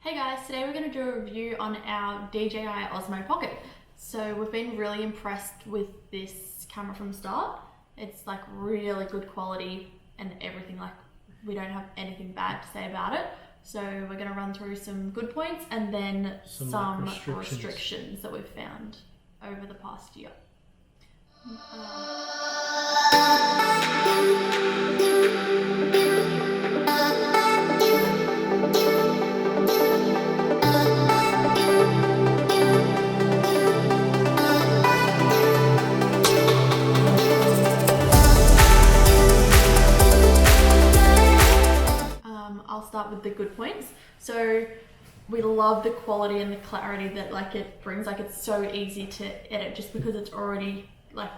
Hey guys, today we're going to do a review on our DJI Osmo Pocket. So we've been really impressed with this camera from the start. It's like really good quality and everything, like we don't have anything bad to say about it. So we're going to run through some good points and then some restrictions that we've found over the past year. I'll start with the good points. So we love the quality and the clarity that like it brings. Like it's so easy to edit just because it's already like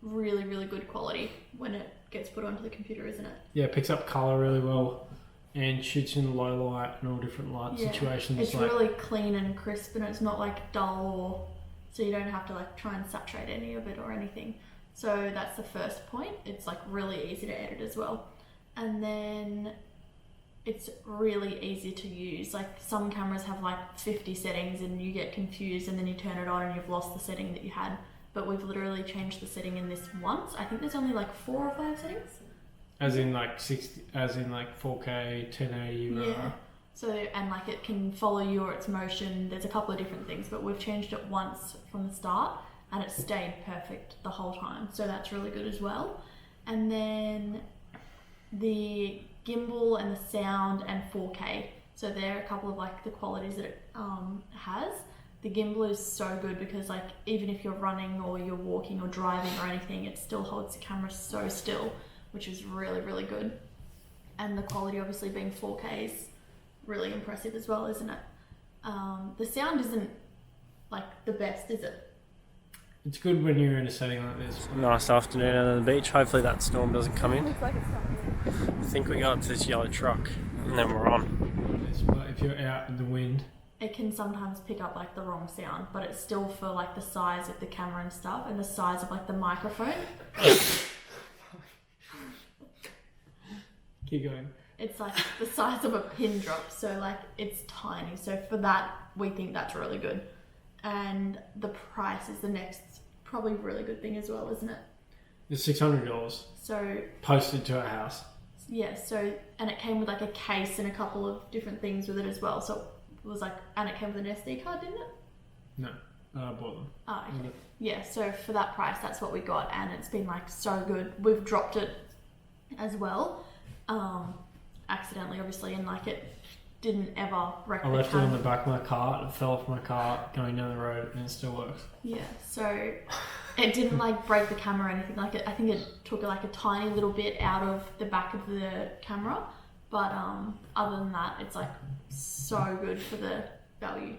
really good quality when it gets put onto the computer, isn't it? Yeah, it picks up colour really well and shoots in low light and all different light situations. It's like really clean and crisp and it's not like dull, or so you don't have to like try and saturate any of it or anything. So that's the first point. It's like really easy to edit as well. And then it's really easy to use. Like some cameras have like 50 settings and you get confused and then you turn it on and you've lost the setting that you had. But we've literally changed the setting in this once. I think there's only like 4 or 5 settings. As in like 60, as in like 4K, 1080, right? Yeah. So, and like it can follow you or its motion. There's a couple of different things, but we've changed it once from the start and it stayed perfect the whole time. So that's really good as well. And then the gimbal and the sound and 4K. So they're a couple of like the qualities that it has. The gimbal is so good because like even if you're running or you're walking or driving or anything, it still holds the camera so still, which is really good. And the quality obviously being 4K is really impressive as well, isn't it? The sound isn't like the best, is it? It's good when you're in a setting like this. Nice afternoon out on the beach. Hopefully that storm doesn't come in. Looks like it's not. I think we got to this yellow truck and then we're on. But if you're out in the wind, It can sometimes pick up like the wrong sound, but it's still for like the size of the camera and stuff and the size of like the microphone. keep going. It's like the size of a pin drop, so like it's tiny. So for that, we think that's really good. And the price is the next probably really good thing as well, isn't it? It's $600 So posted to our house. yeah, so and it came with like a case and a couple of different things with it as well. So it was like, and it came with an SD card, didn't it? No, I bought them. Oh, okay. Yeah, so for that price, that's what we got, and it's been like so good. We've dropped it as well, accidentally, obviously, and like it didn't ever wreck I the left it camera. on the back of my car. It fell off my car going down the road, and it still works. Yeah, so it didn't like break the camera or anything. Like I think it took like a tiny little bit out of the back of the camera, but other than that, it's like so good for the value.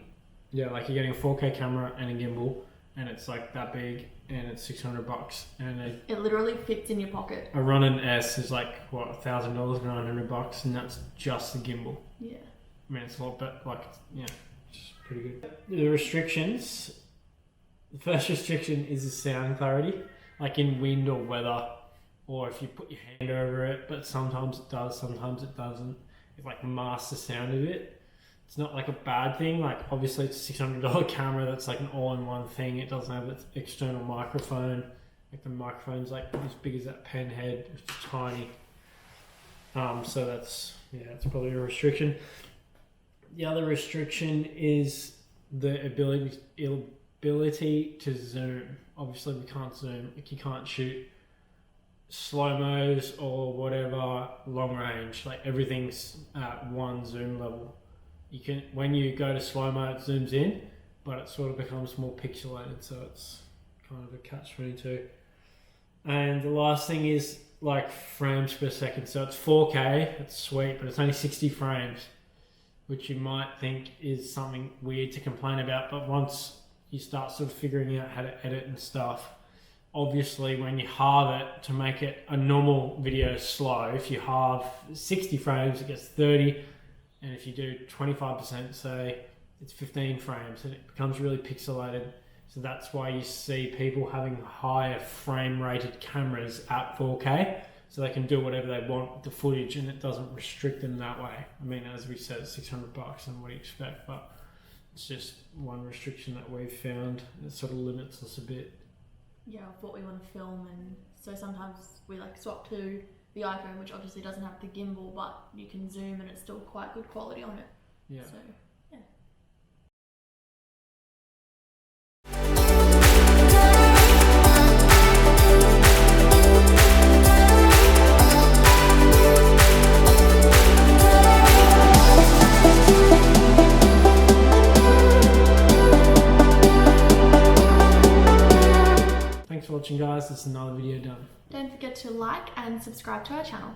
Yeah, like you're getting a 4K camera and a gimbal, and it's like that big, and it's $600, and It literally fits in your pocket. a Ronin S is like what, $1,000, $900, and that's just the gimbal. Yeah. I mean, it's a lot, but like, yeah, it's pretty good. The restrictions. The first restriction is the sound clarity, like in wind or weather, or if you put your hand over it. But sometimes it does, sometimes it doesn't. It like masks the sound of it. It's not like a bad thing. Like obviously it's a $600 camera that's like an all-in-one thing. It doesn't have its external microphone. Like the microphone's like as big as that pen head. It's tiny. So that's probably a restriction. The other restriction is the ability to zoom. Obviously we can't zoom. Like you can't shoot slow-mos or whatever long range. Like everything's at one zoom level. You can, when you go to slow-mo, it zooms in, but it sort of becomes more pixelated, so it's kind of a catch-22. And the last thing is like frames per second. So it's 4K, it's sweet, but it's only 60 frames, which you might think is something weird to complain about, but once you start sort of figuring out how to edit and stuff, obviously when you halve it to make it a normal video slow, if you halve 60 frames, it gets 30, and if you do 25%, say, it's 15 frames, and it becomes really pixelated. So that's why you see people having higher frame rated cameras at 4K. so they can do whatever they want with the footage, and it doesn't restrict them that way. I mean, as we said, it's $600, and what do you expect? But it's just one restriction that we've found. It sort of limits us a bit. Yeah, of what we want to film, and so sometimes we like swap to the iPhone, which obviously doesn't have the gimbal, but you can zoom and it's still quite good quality on it. Yeah. So yeah. Thanks for watching, guys. This is another video done. Don't forget to like and subscribe to our channel.